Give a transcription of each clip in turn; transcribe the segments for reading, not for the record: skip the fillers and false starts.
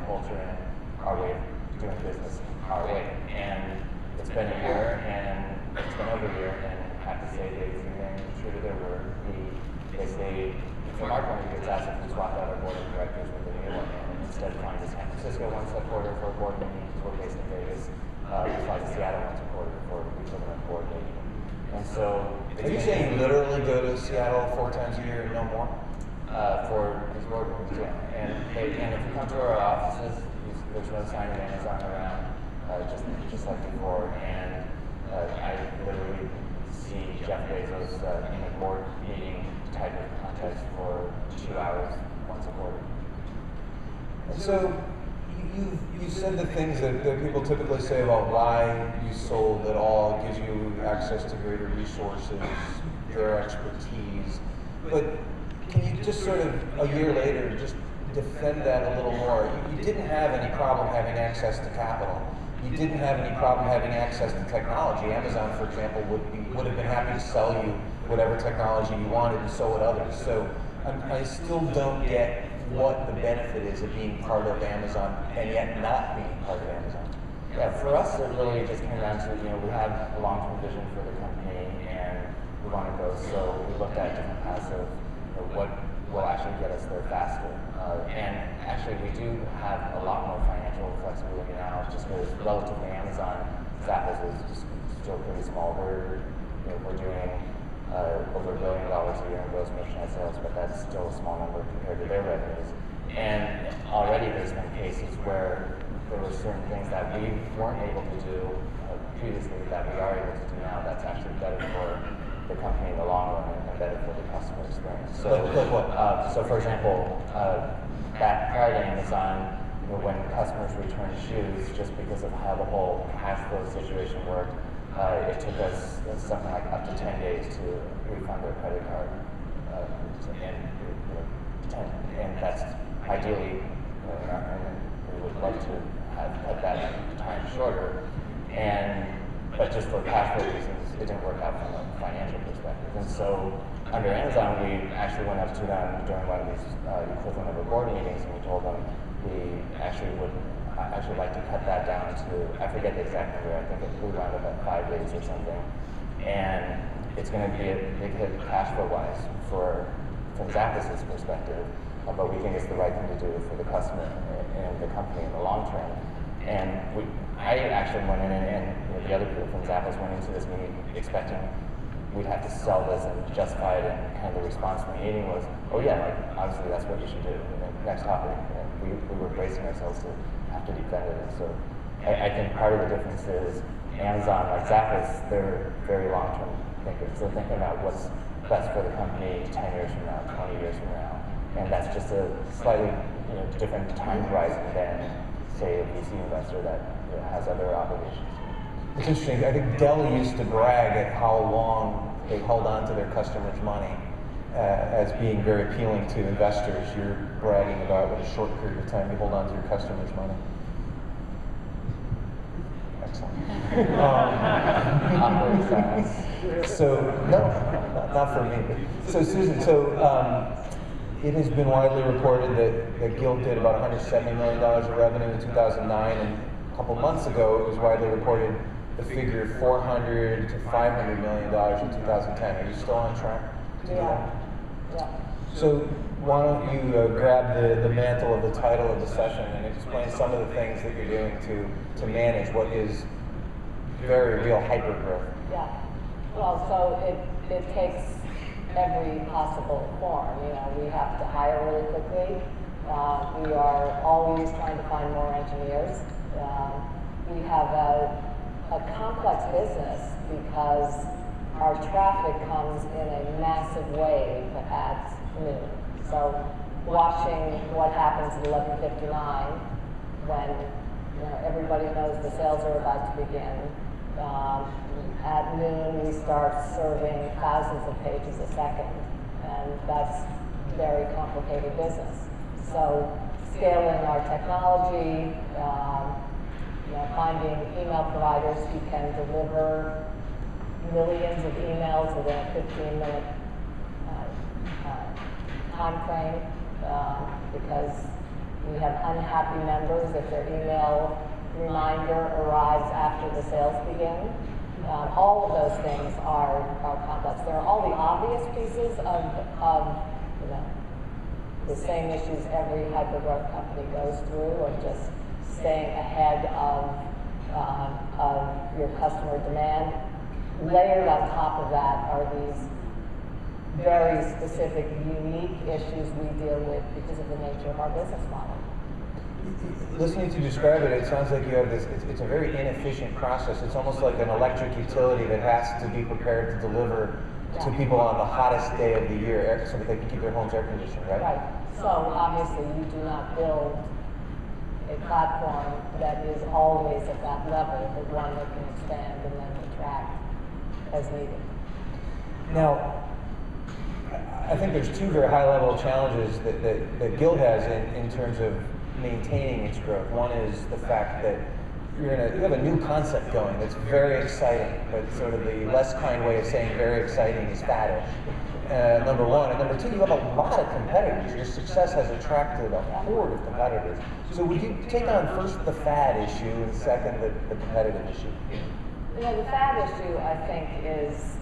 culture and our way of doing business our way. And it's been a year, and it's been over a year, and I have to say they've remained true to their word. They say, from our point of view, it's as if we swapped out our board of directors with a new one, and instead of flying to San Francisco once a quarter for a board meeting, because we're based in Vegas, we fly to Seattle once a quarter for an equivalent board meeting. And so, are you saying you literally go to Seattle 4 times a year and no more? For these board meetings, yeah. And if you come to our offices, there's no sign of Amazon around, just like before. And I literally see Jeff Bezos in a board meeting type of context for 2 hours once a quarter. And so you said the things that people typically say about why you sold at all. It gives you access to greater resources, their expertise. But can you just sort of, a year later, just defend that a little more? You didn't have any problem having access to capital. You didn't have any problem having access to technology. Amazon, for example, would have been happy to sell you whatever technology you wanted, and so would others. So I still don't get what the benefit is of being part of Amazon and yet not being part of Amazon. Yeah, for us, it really just came down to, we have a long-term vision for the company, and we want to go. So we looked at different paths of what will actually get us there faster. And actually, we do have a lot more financial flexibility now, just because relative to Amazon, Zappos is just still pretty small. We're doing over $1 billion a year in gross merchandise sales, but that's still a small number compared to their revenues. And already there's been cases where there were certain things that we weren't able to do previously that we are able to do now. That's actually better for the company in the long run and better for the customer experience. So, like what? So for example, back prior to Amazon, when customers returned shoes, just because of how the whole cash flow situation worked, it took us something like up to 10 days to refund their credit card, and that's ideally, we would love to have cut that time shorter. But just for cash flow reasons, it didn't work out from a financial perspective. And so under Amazon, we actually went up to them during one of these equivalent of a board meetings, and we told them we actually would like to cut that down to, I forget the exact number, I think we round up at 5 days or something. And it's going to be a big hit cash flow wise from Zappos' perspective, but we think it's the right thing to do for the customer and the company in the long term. And I actually went in and the other people from Zappos went into this meeting expecting we'd have to sell this and justify it, and kind of the response from the meeting was, oh yeah, obviously that's what you should do. And then next topic, we were bracing ourselves to have to defend it. And so I think part of the difference is Amazon, like Zappos, they're very long-term thinkers. They're thinking about what's best for the company 10 years from now, 20 years from now. And that's just a slightly different time horizon than, say, a VC investor that has other obligations. It's interesting. I think Dell used to brag at how long they held on to their customers' money as being very appealing to investors. You're bragging about what a short period of time you hold on to your customers' money. Excellent. So, no, not for me. So, Susan, it has been widely reported that Guild did about $170 million of revenue in 2009, and a couple months ago it was widely reported the figure $400 to $500 million in 2010. Are you still on track to do that? Yeah. So why don't you grab the mantle of the title of the session and explain some of the things that you're doing to manage what is very real hypergrowth. Yeah. Well, so it takes every possible form. We have to hire really quickly. We are always trying to find more engineers. We have a complex business because our traffic comes in a massive wave at noon. So watching what happens at 11:59 when everybody knows the sales are about to begin. At noon we start serving thousands of pages a second, and that's very complicated business. So scaling our technology, finding email providers who can deliver millions of emails within a 15-minute time frame, because We have unhappy members if their email reminder arrives after the sales begin. All of those things are complex. There are all the obvious pieces of you know, the same issues every hypergrowth company goes through, or just staying ahead of your customer demand. Layered on top of that are these very specific, unique issues we deal with because of the nature of our business model. Listening to you describe it, it sounds like you have this, it's a very inefficient process. It's almost like an electric utility that has to be prepared to deliver to people on the hottest day of the year so that they can keep their homes air conditioned, right? Right. So obviously you do not build a platform that is always at that level, but one that can expand and then retract as needed. Now, I think there's two very high-level challenges that Guild has in terms of maintaining its growth. One is the fact that you have a new concept going that's very exciting, but sort of the less kind way of saying very exciting is faddish. Number one. And number two, you have a lot of competitors. Your success has attracted a horde of competitors. So would you take on first the fad issue and second the competitive issue? You know, the fad issue, I think, is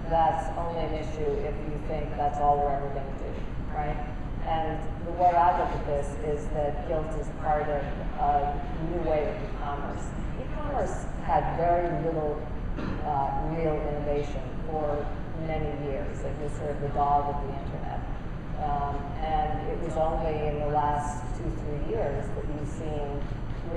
that's only an issue if you think that's all we're ever going to do, right? And the way I look at this is that Guild is part of a new way of e-commerce. E-commerce had very little real innovation for many years. It was sort of the dog of the internet. And it was only in the last 2-3 years that you've seen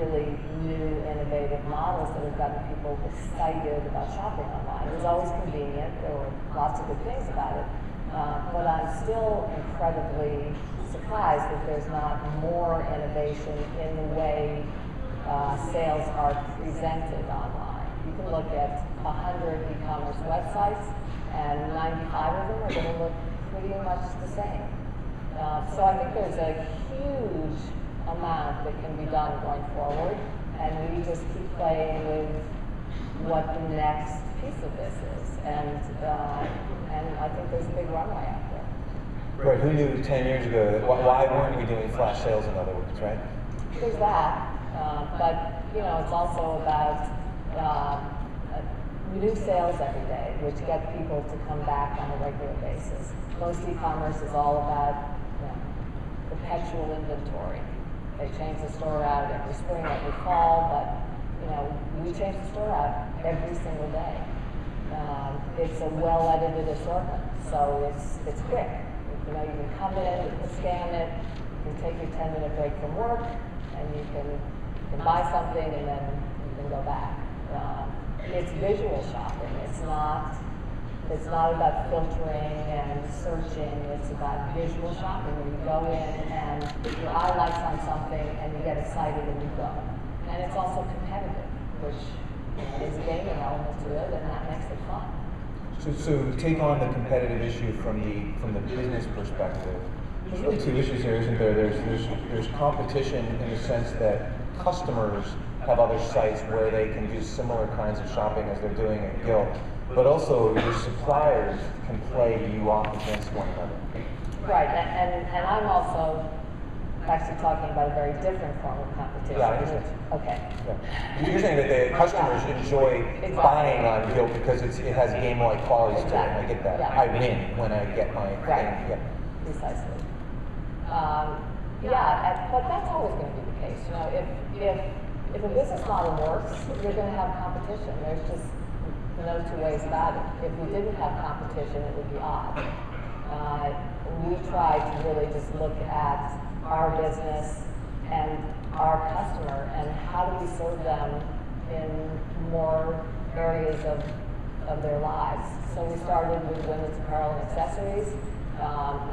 really new innovative models that have gotten people excited about shopping online. It was always convenient. There were lots of good things about it. But I'm still incredibly surprised that there's not more innovation in the way sales are presented online. You can look at 100 e-commerce websites, and 95 of them are going to look pretty much the same. So I think there's a huge amount that can be done going forward, and we just keep playing with what the next piece of this is. And I think there's a big runway out there. Right, who knew 10 years ago, why weren't we doing flash sales, in other words, right? There's that, but you know, it's also about new sales every day, which get people to come back on a regular basis. Most e-commerce is all about perpetual inventory. They change the store out every spring, every fall, but you know, we change the store out every single day. It's a well-edited assortment, so it's quick. You know, you can come in, you can scan it, you can take your 10-minute break from work, and you can buy something, and then you can go back. It's visual shopping. It's not about filtering and searching. It's about visual shopping, where you go in and your eye lights on something, and you get excited and you go. And it's also competitive, which is a gaming element to it, and that makes it fun. So take on the competitive issue from the business perspective. There's really two issues here, isn't there? There's competition in the sense that customers have other sites where they can do similar kinds of shopping as they're doing at Guild, but also your suppliers can play you off against one another. Right, and I'm also actually talking about a very different form of competition. Yeah, I understand. Okay. Yeah. You're saying that the customers enjoy buying on Guild because it has game-like qualities to it. I get that. Yeah. I win when I get my right. Yeah. Precisely. But that's always going to be the case. You know, if a business model works, you're going to have competition. There's just no two ways about it. If we didn't have competition, it would be odd. We try to really just look at our business and our customer and how do we serve them in more areas of their lives. So we started with women's apparel and accessories.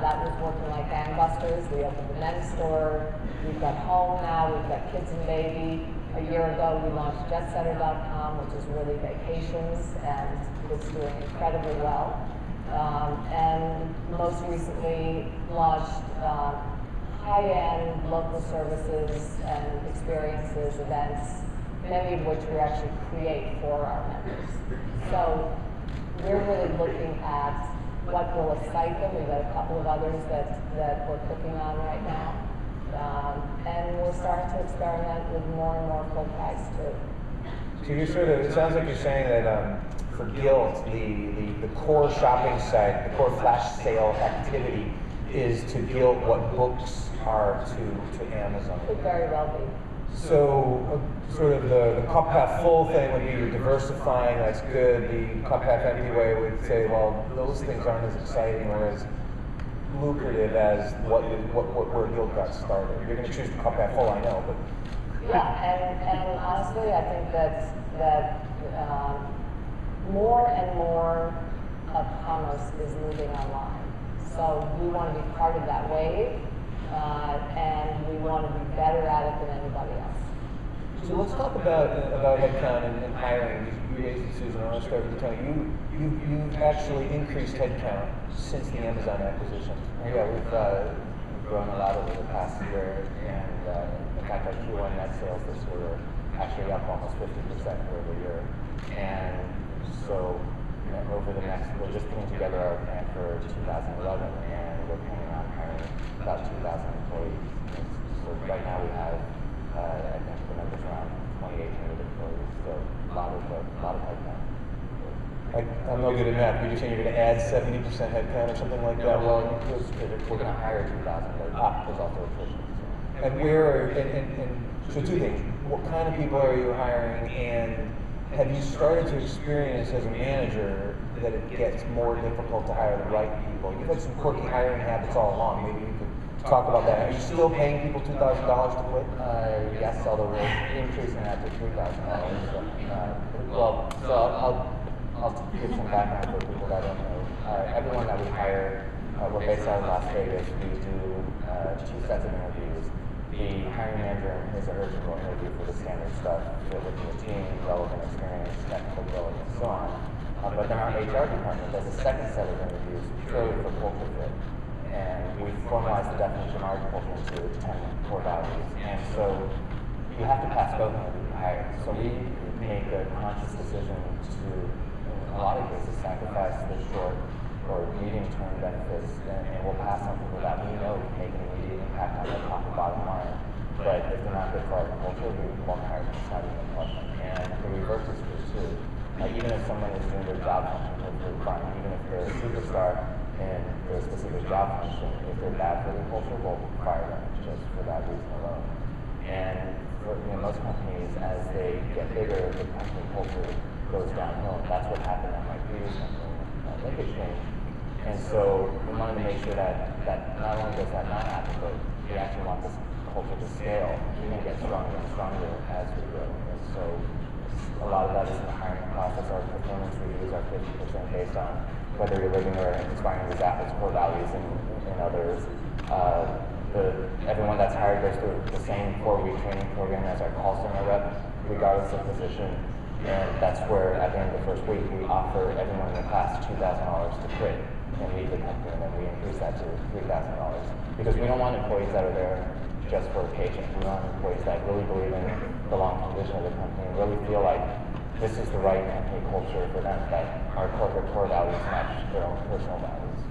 That was working like gangbusters. We opened the men's store. We've got home now. We've got kids and baby. A year ago, we launched jetsetter.com, which is really vacations, and it's doing incredibly well. And most recently launched high-end local services and experiences, events, many of which we actually create for our members. So we're really looking at what will excite them. We've got a couple of others that we're cooking on right now. And we're starting to experiment with more and more full price too. So you're sort of, it sounds like you're saying that for Guild, the core shopping site, the core flash sale activity is to Guild what books are to Amazon. Could very well be. So sort of the cup half full thing would be you're diversifying, that's good. The cup half empty way would say, well, those things aren't as exciting or as lucrative as where Guild got started. You're going to choose the cup half full, I know, but yeah, and honestly, I think that more and more of commerce is moving online. So we want to be part of that wave, and we want to be better at it than anybody else. So let's talk about headcount and hiring. You raised it, Susan. I want to start with Tony. You've actually increased headcount since the Amazon acquisition. Yeah, we've grown a lot over the past year, and in fact, our Q1 net sales this year are actually up almost 50% year-over-year. And so, over the next, we're just putting together our plan for 2011, and we're planning on hiring about 2,000 employees. So right now we have, I think the number's around 2,800 employees. So a lot of headcount. I'm no good at math. You're saying you're going to add 70% headcount or something like that? Well, we're going to hire 2,000, but there's also attrition. And so two things. What kind of people are you hiring, and have you started to experience as a manager that it gets more difficult to hire the right people? You've had some quirky hiring habits all along. Maybe you could talk about that. Are you still paying people $2,000 to quit? Yes, although we're increasing that to $3,000. So I'll give some background for people that don't know. Everyone that we hire, we're based out of Las Vegas. We do 2 sets of interviews. The hiring manager and his or her will interview for the standard stuff, with the team, relevant experience, technical ability, and so on. But then our HR department does a second set of interviews purely for culture fit. And we formalize the definition of our culture into 10 core values. And so you have to pass both interviews to hire. So we make a conscious decision to, in a lot of cases, sacrifice the short or medium-term benefits, and we'll pass on people that we know can make an immediate impact on their top and bottom line. But if they're not good for our culture, we won't hire them. It's not even a question. And the reverse is true too. Even if someone is doing their job function perfectly fine, even if they're a superstar in their specific job function, if they're bad for the culture, we'll fire them just for that reason alone. And for most companies, as they get bigger, the company culture goes downhill. And that's what happened at my previous company, Linkage Change. And so we wanted to make sure that not only does that not happen, but we actually want this culture to scale and get stronger and stronger as we grow. And so a lot of that is in the hiring process. Our performance reviews are 50% based on whether you're living or inspiring these athletes' core values and others. Everyone that's hired goes through the same 4-week training program as our call center rep, regardless of position. And that's where, at the end of the first week, we offer everyone in the class $2,000 to quit and leave the company, and then we increase that to $3,000. Because we don't want employees that are there just for a paycheck. We want employees that really believe in the long-term vision of the company and really feel like this is the right company culture for them, that our corporate core values match their own personal values.